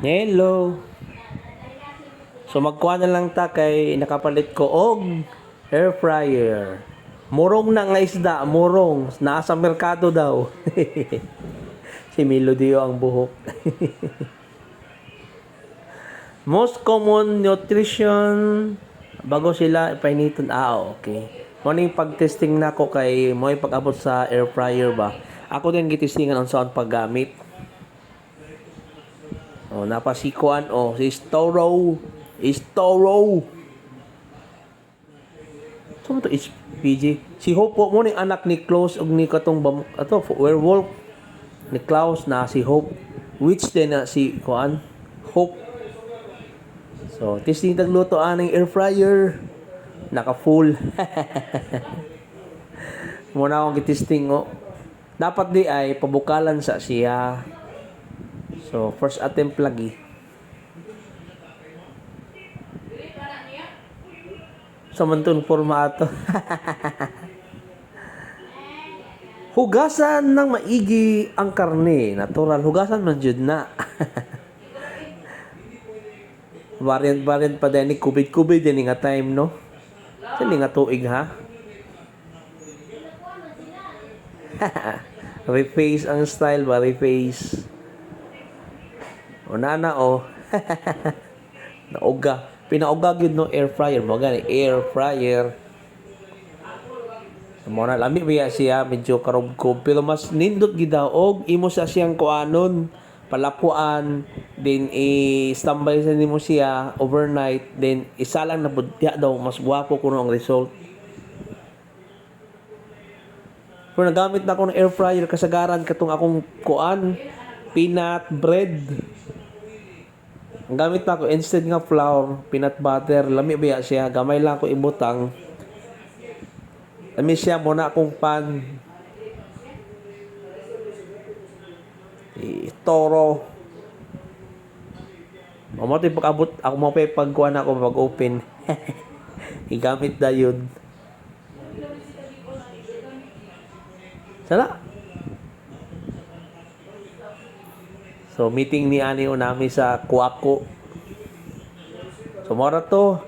Hello. So magkuha na lang ta kay nakapalit ko og air fryer. Murong na nga isda, murong. Nasa merkado daw. Si Melodio ang buhok. Most common nutrition bago sila painiton. Okay. Morning pag-testing na ko kay mo pag-abot sa air fryer ba. Ako din gitestingan on saan paggamit. Napasikuan si Storo. Saan to is PJ? Si Hope mo ni anak ni Klaus ug ni katong werewolf ni Klaus na si Hope. Which din na si Kuan? Hope. So, testing tagluto aning air fryer. Naka-full. Muna akong gitesting Dapat di ay pabukalan sa siya. So, first attempt lagi. Samantong formato. Hugasan ng maigi ang karne. Natural. Hugasan man jud na. Variant pa din ni kubid din nga time, no? Saan nga tuig, ha? Reface ang style ba? Reface. Nana, Nauga. Pinauga yun, no? Air fryer. Mga gani, air fryer. Muna lami biya siya. Medyo karubkob. Pero mas nindot gida. Og imo sa siyang kuanon. Palapuan, then i-standby sa nimo siya overnight, then isa lang na budya daw mas gwapo kuno ang result. Kung nagamit na ako ng air fryer kasagaran katong akong kuan peanut bread. Ang gamit na ako instead nga flour, peanut butter, lami biya siya, gamay lang ko ibutang. Lami siya muna akong pan. Toro. Mamotoy pag-abot ako mo pagkuha na ako pag-open. Igamit na yun. Sana. So meeting ni ani nami sa Kuwako. So mora to.